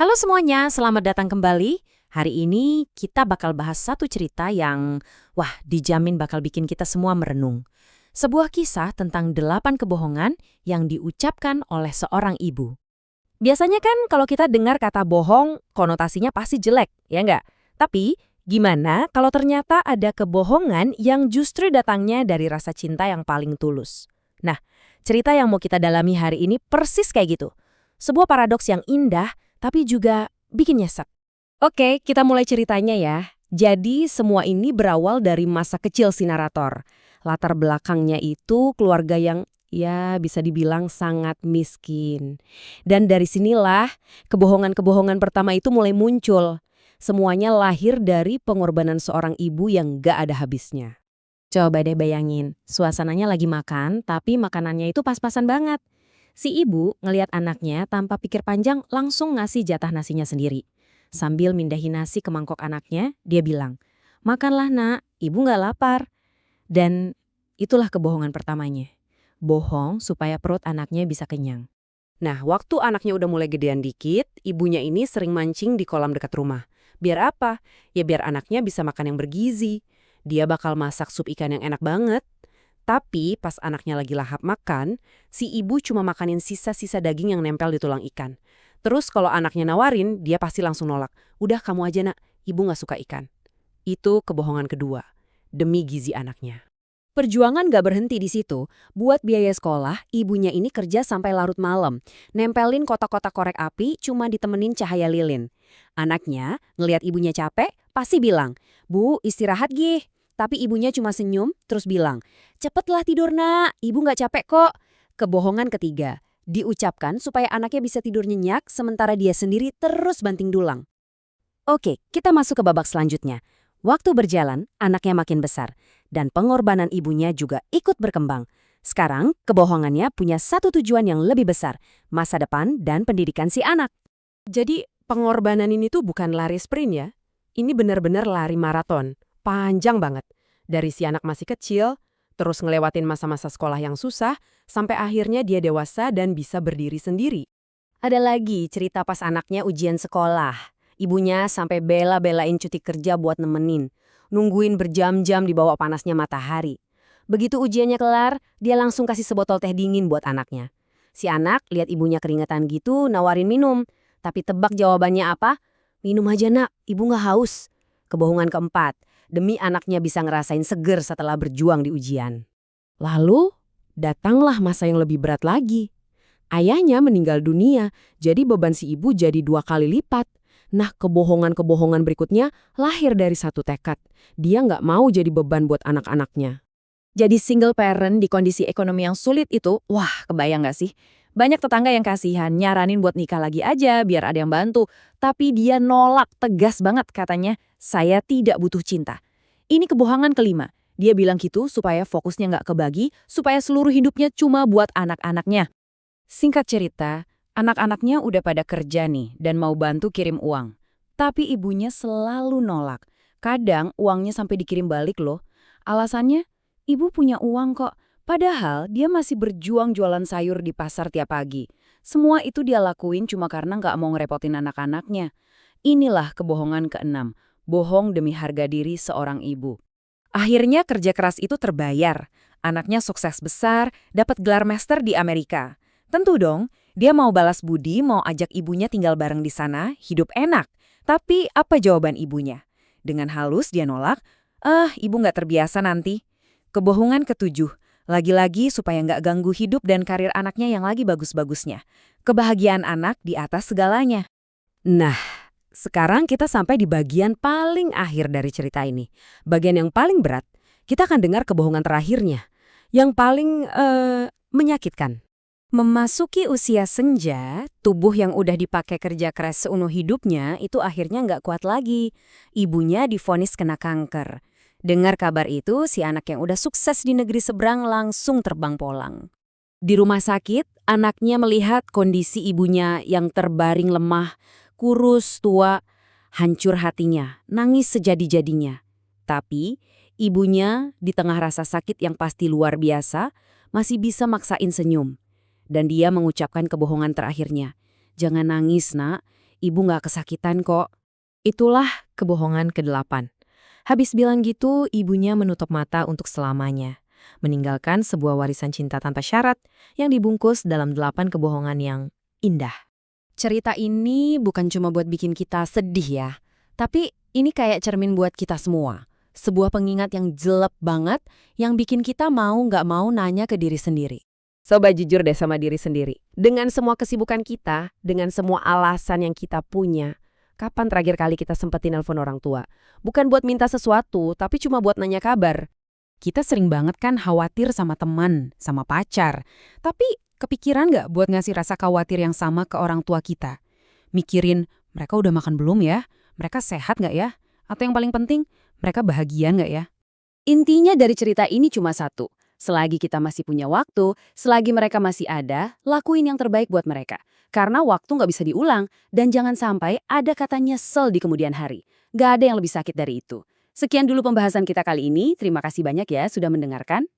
Halo semuanya, selamat datang kembali. Hari ini kita bakal bahas satu cerita yang, dijamin bakal bikin kita semua merenung. Sebuah kisah tentang 8 kebohongan yang diucapkan oleh seorang ibu. Biasanya kan kalau kita dengar kata bohong, konotasinya pasti jelek, ya nggak? Tapi, gimana kalau ternyata ada kebohongan yang justru datangnya dari rasa cinta yang paling tulus? Nah, cerita yang mau kita dalami hari ini persis kayak gitu. Sebuah paradoks yang indah, tapi juga bikin nyesek. Oke, kita mulai ceritanya ya. Jadi semua ini berawal dari masa kecil si narator. Latar belakangnya itu keluarga yang ya bisa dibilang sangat miskin. Dan dari sinilah kebohongan-kebohongan pertama itu mulai muncul. Semuanya lahir dari pengorbanan seorang ibu yang gak ada habisnya. Coba deh bayangin, suasananya lagi makan, tapi makanannya itu pas-pasan banget. Si ibu ngelihat anaknya tanpa pikir panjang langsung ngasih jatah nasinya sendiri. Sambil mindahin nasi ke mangkok anaknya, dia bilang, "Makanlah nak, ibu nggak lapar." Dan itulah kebohongan pertamanya. Bohong supaya perut anaknya bisa kenyang. Nah, waktu anaknya udah mulai gedean dikit, ibunya ini sering mancing di kolam dekat rumah. Biar apa? Ya biar anaknya bisa makan yang bergizi. Dia bakal masak sup ikan yang enak banget. Tapi pas anaknya lagi lahap makan, si ibu cuma makanin sisa-sisa daging yang nempel di tulang ikan. Terus kalau anaknya nawarin, dia pasti langsung nolak. "Udah kamu aja nak, ibu nggak suka ikan." Itu kebohongan kedua, demi gizi anaknya. Perjuangan gak berhenti di situ. Buat biaya sekolah, ibunya ini kerja sampai larut malam. Nempelin kotak-kotak korek api cuma ditemenin cahaya lilin. Anaknya ngelihat ibunya capek, pasti bilang, "Bu, istirahat gih." Tapi ibunya cuma senyum, terus bilang, "Cepetlah tidur nak, ibu nggak capek kok." Kebohongan ketiga, diucapkan supaya anaknya bisa tidur nyenyak sementara dia sendiri terus banting tulang. Oke, kita masuk ke babak selanjutnya. Waktu berjalan, anaknya makin besar, dan pengorbanan ibunya juga ikut berkembang. Sekarang, kebohongannya punya satu tujuan yang lebih besar, masa depan dan pendidikan si anak. Jadi, pengorbanan ini tuh bukan lari sprint ya. Ini benar-benar lari maraton. Panjang banget. Dari si anak masih kecil, terus ngelewatin masa-masa sekolah yang susah, sampai akhirnya dia dewasa dan bisa berdiri sendiri. Ada lagi cerita pas anaknya ujian sekolah. Ibunya sampai bela-belain cuti kerja buat nemenin. Nungguin berjam-jam di bawah panasnya matahari. Begitu ujiannya kelar, dia langsung kasih sebotol teh dingin buat anaknya. Si anak lihat ibunya keringetan gitu, nawarin minum. Tapi tebak jawabannya apa? "Minum aja nak, ibu nggak haus." Kebohongan keempat, demi anaknya bisa ngerasain seger setelah berjuang di ujian. Lalu, datanglah masa yang lebih berat lagi. Ayahnya meninggal dunia, jadi beban si ibu jadi 2 kali lipat. Nah, kebohongan-kebohongan berikutnya lahir dari satu tekad. Dia nggak mau jadi beban buat anak-anaknya. Jadi single parent di kondisi ekonomi yang sulit itu, kebayang nggak sih? Banyak tetangga yang kasihan, nyaranin buat nikah lagi aja biar ada yang bantu. Tapi dia nolak tegas banget katanya, "Saya tidak butuh cinta." Ini kebohongan kelima. Dia bilang gitu supaya fokusnya nggak kebagi, supaya seluruh hidupnya cuma buat anak-anaknya. Singkat cerita, anak-anaknya udah pada kerja nih dan mau bantu kirim uang. Tapi ibunya selalu nolak. Kadang uangnya sampai dikirim balik loh. Alasannya, "Ibu punya uang kok." Padahal dia masih berjuang jualan sayur di pasar tiap pagi. Semua itu dia lakuin cuma karena nggak mau ngerepotin anak-anaknya. Inilah kebohongan keenam. Bohong demi harga diri seorang ibu. Akhirnya kerja keras itu terbayar. Anaknya sukses besar, dapat gelar master di Amerika. Tentu dong, dia mau balas budi, mau ajak ibunya tinggal bareng di sana, hidup enak. Tapi apa jawaban ibunya? Dengan halus dia nolak, ibu nggak terbiasa nanti." Kebohongan ketujuh. Lagi-lagi supaya nggak ganggu hidup dan karir anaknya yang lagi bagus-bagusnya. Kebahagiaan anak di atas segalanya. Nah, sekarang kita sampai di bagian paling akhir dari cerita ini. Bagian yang paling berat, kita akan dengar kebohongan terakhirnya. Yang paling menyakitkan. Memasuki usia senja, tubuh yang udah dipakai kerja keras seumur hidupnya itu akhirnya nggak kuat lagi. Ibunya divonis kena kanker. Dengar kabar itu, si anak yang udah sukses di negeri seberang langsung terbang pulang. Di rumah sakit, anaknya melihat kondisi ibunya yang terbaring lemah, kurus, tua, hancur hatinya, nangis sejadi-jadinya. Tapi, ibunya di tengah rasa sakit yang pasti luar biasa, masih bisa maksain senyum. Dan dia mengucapkan kebohongan terakhirnya. "Jangan nangis nak, ibu nggak kesakitan kok. Itulah kebohongan ke-8. Habis bilang gitu, ibunya menutup mata untuk selamanya, meninggalkan sebuah warisan cinta tanpa syarat yang dibungkus dalam 8 kebohongan yang indah. Cerita ini bukan cuma buat bikin kita sedih ya, tapi ini kayak cermin buat kita semua. Sebuah pengingat yang jelek banget, yang bikin kita mau nggak mau nanya ke diri sendiri. Coba jujur deh sama diri sendiri. Dengan semua kesibukan kita, dengan semua alasan yang kita punya, kapan terakhir kali kita sempetin nelpon orang tua? Bukan buat minta sesuatu, tapi cuma buat nanya kabar. Kita sering banget kan khawatir sama teman, sama pacar. Tapi kepikiran nggak buat ngasih rasa khawatir yang sama ke orang tua kita? Mikirin, mereka udah makan belum ya? Mereka sehat nggak ya? Atau yang paling penting, mereka bahagia nggak ya? Intinya dari cerita ini cuma satu. Selagi kita masih punya waktu, selagi mereka masih ada, lakuin yang terbaik buat mereka. Karena waktu nggak bisa diulang, dan jangan sampai ada kata nyesel di kemudian hari. Nggak ada yang lebih sakit dari itu. Sekian dulu pembahasan kita kali ini. Terima kasih banyak ya sudah mendengarkan.